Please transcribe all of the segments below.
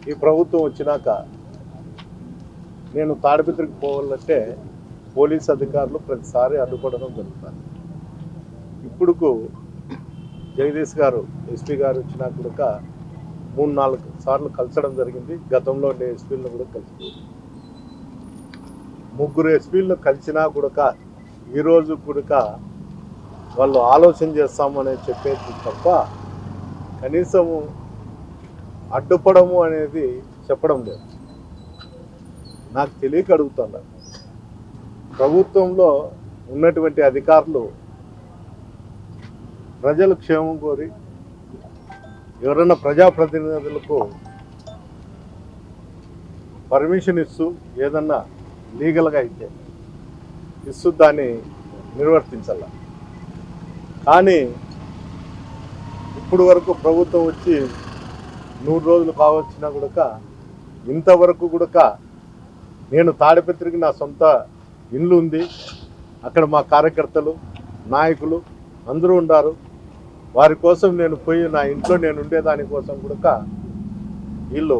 ఈ ప్రభుత్వం వచ్చినాక నేను తాడిపత్రికి పోవాలంటే పోలీస్ అధికారులు ప్రతిసారి అడ్డుపడడం జరుగుతుంది. ఇప్పుడుకు జగదీష్ గారు ఎస్పీ గారు వచ్చినాక కూడా 3-4 సార్లు కలిసడం జరిగింది. గతంలో ఉండే ఎస్పీలను కూడా కలిసి 3 ఎస్పీలను కలిసినా కూడా ఈరోజు కూడా వాళ్ళు ఆలోచన చేస్తామని చెప్పేది తప్ప కనీసము అడ్డుపడము అనేది చెప్పడం లేదు. నాకు తెలియక అడుగుతున్నా, ప్రభుత్వంలో ఉన్నటువంటి అధికారులు ప్రజల క్షేమం కోరి ఎవరైనా ప్రజాప్రతినిధులకు పర్మిషన్ ఇస్తూ ఏదన్నా లీగల్గా అయితే ఇస్తూ దాన్ని నిర్వర్తించాల. కానీ ఇప్పుడు వరకు ప్రభుత్వం వచ్చి 100 రోజులు కావచ్చినా కూడా ఇంతవరకు కూడా నేను తాడిపత్రికి నా సొంత ఇల్లు ఉంది, అక్కడ మా కార్యకర్తలు నాయకులు అందరూ ఉన్నారు, వారి కోసం నేను పోయి నా ఇంట్లో నేను ఉండేదానికోసం కూడా వీళ్ళు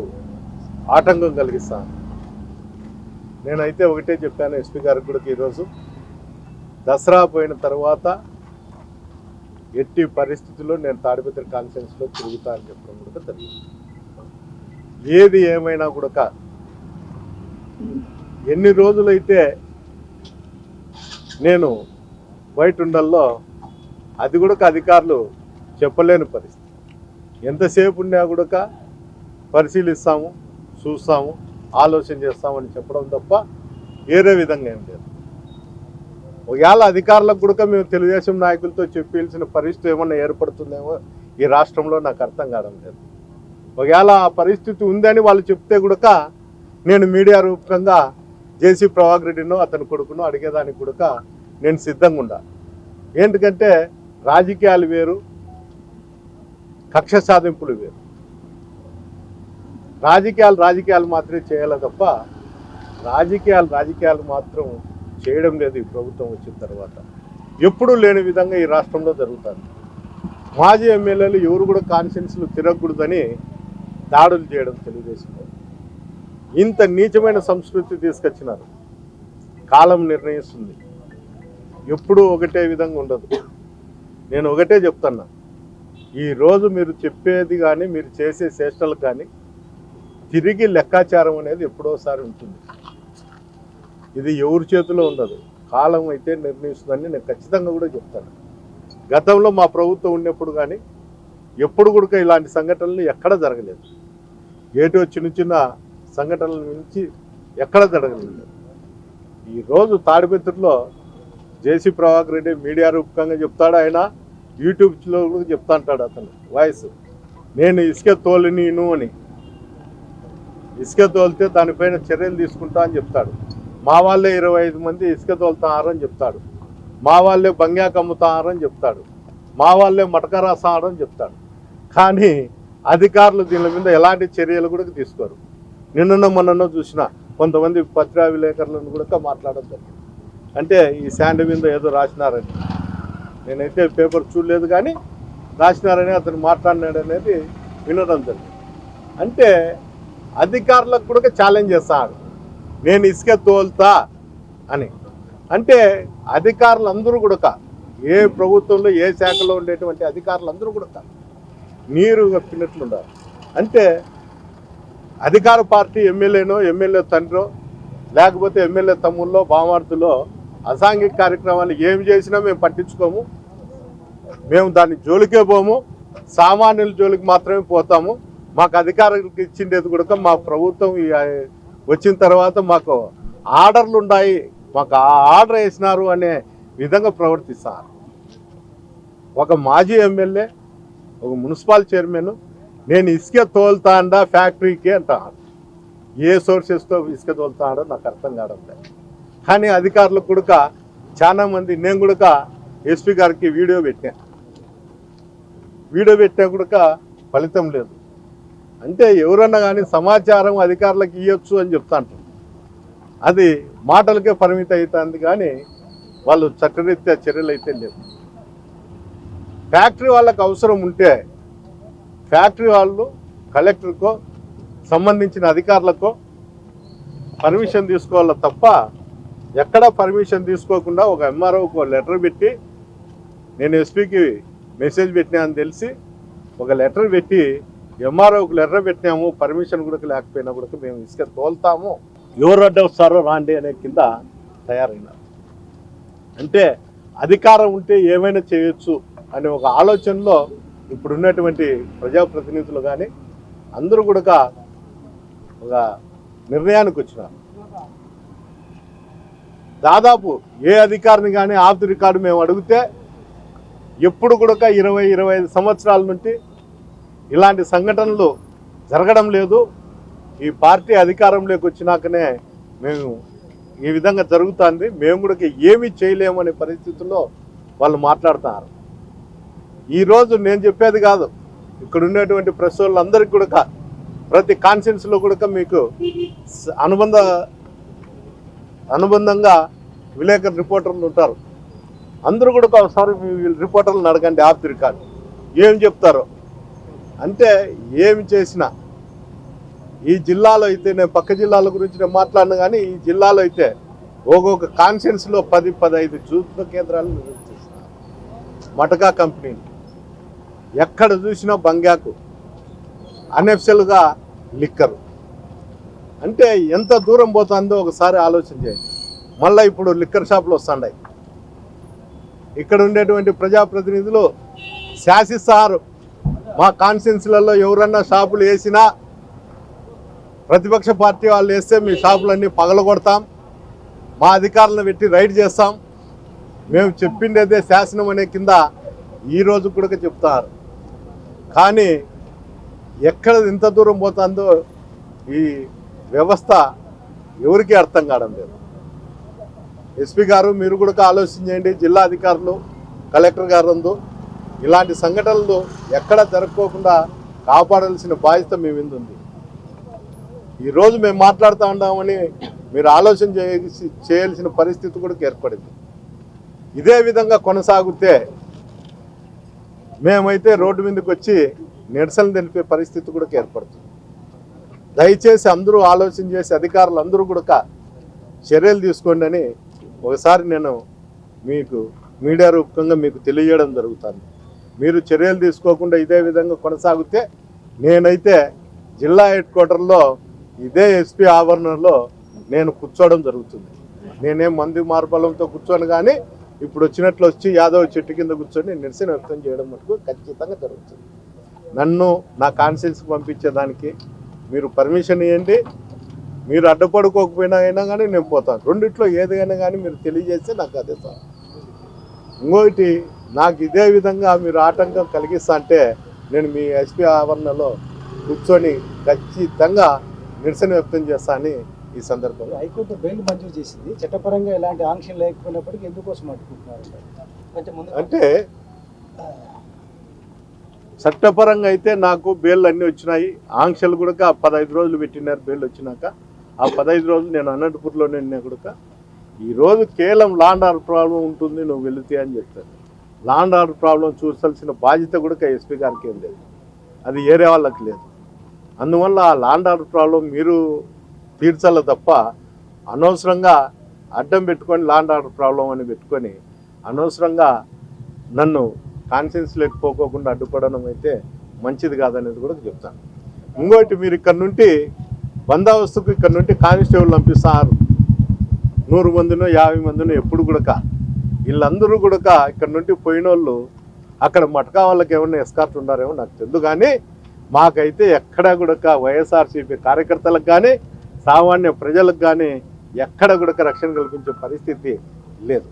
ఆటంకం కలిగిస్తాను. నేనైతే ఒకటే చెప్పాను ఎస్పీ గారికి కూడా, ఈరోజు దసరా పోయిన తర్వాత ఎట్టి పరిస్థితుల్లో నేను తాడిపత్రి కాన్ఫరెన్స్లో తిరుగుతా అని చెప్పడం కూడా జరిగింది. ఏది ఏమైనా కూడా ఎన్ని రోజులైతే నేను బయట ఉండల్లో అది కూడా అధికారులు చెప్పలేని పరిస్థితి. ఎంతసేపు ఉన్నా కూడా పరిశీలిస్తాము, చూస్తాము, ఆలోచన చేస్తామని చెప్పడం తప్ప వేరే విధంగా ఏం లేదు. ఒకవేళ అధికారులకు కూడా మేము తెలుగుదేశం నాయకులతో చెప్పాల్సిన పరిస్థితి ఏమన్నా ఏర్పడుతుందేమో ఈ రాష్ట్రంలో నాకు అర్థం కావడం లేదు. ఒకవేళ ఆ పరిస్థితి ఉందని వాళ్ళు చెప్తే కూడా నేను మీడియా రూపకంగా జేసీ ప్రభాకర్ రెడ్డినో అతని కొడుకునో అడిగేదానికి కూడా నేను సిద్ధంగా ఉండా. ఏంటంటే రాజకీయాలు వేరు, కక్ష సాధింపులు వేరు. రాజకీయాలు మాత్రమే చేయాలి తప్ప రాజకీయాలు మాత్రం చేయడం లేదు ఈ ప్రభుత్వం వచ్చిన తర్వాత. ఎప్పుడూ లేని విధంగా ఈ రాష్ట్రంలో జరుగుతుంది. మాజీ ఎమ్మెల్యేలు ఎవరు కూడా కాన్స్టిట్యున్సీలు తిరగకూడదని దాడులు చేయడం తెలుగుదేశంలో. ఇంత నీచమైన సంస్కృతి తీసుకొచ్చినారు. కాలం నిర్ణయిస్తుంది, ఎప్పుడూ ఒకటే విధంగా ఉండదు. నేను ఒకటే చెప్తున్నా, ఈరోజు మీరు చెప్పేది కానీ మీరు చేసే చేష్టలకు కానీ తిరిగి లెక్కాచారం అనేది ఎప్పుడోసారి ఉంటుంది. ఇది ఎవరి చేతిలో ఉండదు, కాలం అయితే నిర్ణయిస్తుందని నేను ఖచ్చితంగా కూడా చెప్తాను. గతంలో మా ప్రభుత్వం ఉన్నప్పుడు కానీ ఎప్పుడు కూడా ఇలాంటి సంఘటనలు ఎక్కడ జరగలేదు. ఏటో చిన్న సంఘటనల నుంచి ఎక్కడ జరగలేదు. ఈరోజు తాడిపత్రిలో జేసీ ప్రభాకర్ రెడ్డి మీడియా రూపకంగా చెప్తాడు, ఆయన యూట్యూబ్లో కూడా చెప్తా అంటాడు అతను వాయిస్, నేను ఇసుక తోలినీను అని. ఇసుక తోలితే దానిపైన చర్యలు తీసుకుంటా అని చెప్తాడు. మా వాళ్ళే 25 మంది ఇసుక తోలుతారని చెప్తాడు. మా వాళ్ళే బంగాకు అమ్ముతారని చెప్తాడు. మా వాళ్ళే మటక రాస్తారని చెప్తాడు. కానీ అధికారులు దీని మీద ఎలాంటి చర్యలు కూడా తీసుకోరు. మొన్ననో చూసిన కొంతమంది పత్రికా విలేకరులను కూడా మాట్లాడడం జరిగింది. అంటే ఈ శాండ్ మీద ఏదో రాసినారని, నేనైతే పేపర్ చూడలేదు కానీ రాసినారని అతను మాట్లాడినాడు అనేది వినడం జరిగింది. అంటే అధికారులకు కూడా ఛాలెంజ్ చేస్తాడు, నేను ఇసుక తోలుతా అని. అంటే అధికారులందరూ కూడా ఏ ప్రభుత్వంలో ఏ శాఖలో ఉండేటువంటి అధికారులందరూ కూడా నీరు కప్పినట్లుండాలి. అంటే అధికార పార్టీ ఎమ్మెల్యేనో ఎమ్మెల్యే తండ్రో లేకపోతే ఎమ్మెల్యే తమ్ముళ్ళో బామార్తులో అసాంఘిక కార్యక్రమాలు ఏమి చేసినా మేము పట్టించుకోము, మేము దాన్ని జోలికే పోము, సామాన్యుల జోలికి మాత్రమే పోతాము. మాకు అధికారులకు ఇచ్చిండేది కూడా మా ప్రభుత్వం వచ్చిన తర్వాత మాకు ఆర్డర్లు ఉన్నాయి, మాకు ఆ ఆర్డర్ వేసినారు అనే విధంగా ప్రవర్తిస్తారు. ఒక మాజీ ఎమ్మెల్యే, ఒక మున్సిపల్ చైర్మన్ నేను ఇసుక తోలుతాండా ఫ్యాక్టరీకి అంటాడు. ఏ సోర్సెస్తో ఇసుక తోలుతాడో నాకు అర్థం కావడం లేదు. కానీ అధికారులకు కూడా చాలామంది, నేను కూడా ఎస్పీ గారికి వీడియో పెట్టినా కూడా ఫలితం లేదు. అంటే ఎవరన్నా కానీ సమాచారం అధికారులకు ఇవ్వచ్చు అని చెప్తాంటారు, అది మాటలకే పరిమితం అవుతుంది కానీ వాళ్ళు చట్టరీత్యా చర్యలు అయితే లేవు. ఫ్యాక్టరీ వాళ్ళకు అవసరం ఉంటే ఫ్యాక్టరీ వాళ్ళు కలెక్టర్కో సంబంధించిన అధికారులకు పర్మిషన్ తీసుకోవాలి తప్ప ఎక్కడ పర్మిషన్ తీసుకోకుండా ఒక ఎంఆర్ఓకి లెటర్ పెట్టి నేను ఎస్పీకి మెసేజ్ పెట్టినా అని తెలిసి ఒక లెటర్ పెట్టి ఎంఆర్ఓకి లెటర్ పెట్టినాము, పర్మిషన్ కూడా లేకపోయినా కూడా మేము ఇసుక తోలుతాము, ఎవరు అడ్డ వస్తారో రాండి అనే కింద తయారైనారు. అంటే అధికారం ఉంటే ఏమైనా చేయొచ్చు అనే ఒక ఆలోచనలో ఇప్పుడున్నటువంటి ప్రజాప్రతినిధులు కానీ అందరూ కూడా ఒక నిర్ణయానికి వచ్చినారు. దాదాపు ఏ అధికారిని కానీ ఆఫ్ ది రికార్డు మేము అడిగితే ఎప్పుడు కూడా 20-25 సంవత్సరాల నుండి ఇలాంటి సంఘటనలు జరగడం లేదు. ఈ పార్టీ అధికారంలోకి వచ్చినాకనే మేము ఈ విధంగా జరుగుతుంది, మేము కూడా ఏమీ చేయలేమనే పరిస్థితుల్లో వాళ్ళు మాట్లాడుతున్నారు. ఈరోజు నేను చెప్పేది కాదు, ఇక్కడ ఉన్నటువంటి ప్రెస్ వాళ్ళందరికీ కూడా ప్రతి కాన్ఫరెన్స్లో కూడా మీకు అనుబంధంగా విలేకరు రిపోర్టర్లు ఉంటారు. అందరూ కూడా ఒకసారి మీ రిపోర్టర్లను అడగండి ఆఫ్ ది రికార్డ్ ఏం చెప్తారో. అంటే ఏమి చేసినా ఈ జిల్లాలో అయితే, నేను పక్క జిల్లాల గురించి నేను మాట్లాడినా కానీ ఈ జిల్లాలో అయితే ఒక్కొక్క కాన్ఫరెన్స్లో 10-15 చూపుల కేంద్రాలు నిర్వహిస్తున్నారు. మటకా కంపెనీలు ఎక్కడ చూసినా బంగాకు, అన్ఎఫ్సెల్గా లిక్కరు. అంటే ఎంత దూరం పోతుందో ఒకసారి ఆలోచన చేయండి. మళ్ళీ ఇప్పుడు లిక్కర్ షాపులు వస్తున్నాయి. ఇక్కడ ఉండేటువంటి ప్రజాప్రతినిధులు శాసిస్తారు, మా కాన్స్టిట్యున్సీలలో ఎవరన్నా షాపులు వేసినా ప్రతిపక్ష పార్టీ వాళ్ళు వేస్తే మీ షాపులన్నీ పగలగొడతాం, మా అధికారులను పెట్టి రైడ్ చేస్తాం, మేము చెప్పిండేదే శాసనం అనే కింద ఈరోజు కూడా చెప్తారు. కానీ ఎక్కడ ఇంత దూరం పోతుందో ఈ వ్యవస్థ ఎవరికీ అర్థం కావడం లేదు. ఎస్పీ గారు మీరు కూడా ఆలోచించండి, జిల్లా అధికారులు, కలెక్టర్ గారు ఇలాంటి సంఘటనలు ఎక్కడ జరగకోకుండా కాపాడాల్సిన బాధ్యత మీ మీద ఉంది. ఈరోజు మేము మాట్లాడుతూ ఉన్నామని మీరు ఆలోచన చేయాల్సిన పరిస్థితి కూడా ఏర్పడింది. ఇదే విధంగా కొనసాగితే మేమైతే రోడ్డు మీదకి వచ్చి నిరసన తెలిపే పరిస్థితి కూడా ఏర్పడుతుంది. దయచేసి అందరూ ఆలోచన చేసి అధికారులు అందరూ కూడా చర్యలు తీసుకోండి అని ఒకసారి నేను మీకు మీడియా రూపకంగా మీకు తెలియజేయడం జరుగుతుంది. మీరు చర్యలు తీసుకోకుండా ఇదే విధంగా కొనసాగితే నేనైతే జిల్లా హెడ్ క్వార్టర్లో ఇదే ఎస్పీ ఆవరణలో నేను కూర్చోవడం జరుగుతుంది. నేనేం మంది మార్బలంతో కూర్చోను, కానీ ఇప్పుడు వచ్చినట్లు వచ్చి యాదవ్ చెట్టు కింద కూర్చొని నిరసన వ్యక్తం చేయడం మటుకు ఖచ్చితంగా జరుగుతుంది. నన్ను నా కాన్స్టిట్యున్సీకి పంపించేదానికి మీరు పర్మిషన్ ఇవ్వండి, మీరు అడ్డుపడుకోకపోయినా అయినా కానీ నేను పోతాను. రెండిట్లో ఏదైనా కానీ మీరు తెలియజేస్తే నాకు అదే సార్. ఇంకొకటి, నాకు ఇదే విధంగా మీరు ఆటంకం కలిగిస్తా అంటే నేను మీ ఎస్పీ ఆవరణలో కూర్చొని ఖచ్చితంగా నిరసన వ్యక్తం చేస్తా అని ఈ సందర్భంగా. హైకోర్టు బెయిల్ మంజూరు చేసింది, చట్టపరంగా ఎలాంటి ఆంక్షలు లేకపోయినప్పటికీ ఎందుకోసం అడ్డుకుంటున్నారు అంటే చట్టపరంగా అయితే నాకు బెయిల్ అన్నీ వచ్చినాయి. ఆంక్షలు కూడా 15 రోజులు పెట్టినారు. బెయిల్ వచ్చినాక ఆ 15 రోజులు నేను అనంతపూర్లోనే ఉన్నా కూడా ఈరోజు కేవలం లాండ్ ఆర్డర్ ప్రాబ్లం ఉంటుంది, నువ్వు వెళితే అని చెప్తాను. లాండ్ ఆర్డర్ ప్రాబ్లం చూసాల్సిన బాధ్యత కూడా ఎస్పీ గారికి ఏం లేదు, అది ఏరే వాళ్ళకి లేదు. అందువల్ల ఆ లాండ్ ఆర్డర్ ప్రాబ్లం మీరు తీర్చాలి తప్ప అనవసరంగా అడ్డం పెట్టుకొని లాండ్ ఆర్డర్ ప్రాబ్లం అని పెట్టుకొని అనవసరంగా నన్ను కాన్ఫరెన్స్ లేకపోకుండా అడ్డుపడడం అయితే మంచిది కాదనేది కూడా చెప్తాను. ఇంకోటి, మీరు ఇక్కడ నుండి బందోబస్తుకు ఇక్కడ నుండి కానిస్టేబుల్ పంపిస్తారు, 100 మందినో 50 మందినో. ఎప్పుడు కూడా వీళ్ళందరూ కూడా ఇక్కడ నుండి పోయిన వాళ్ళు అక్కడ మటకా వాళ్ళకి ఏమన్నా ఎస్కార్ట్ ఉన్నారేమో నాకు తెలియదు, కానీ మాకైతే ఎక్కడా కూడా వైఎస్ఆర్సీపీ కార్యకర్తలకు కానీ సామాన్య ప్రజలకు కానీ ఎక్కడ కూడా రక్షణ కల్పించే పరిస్థితి లేదు.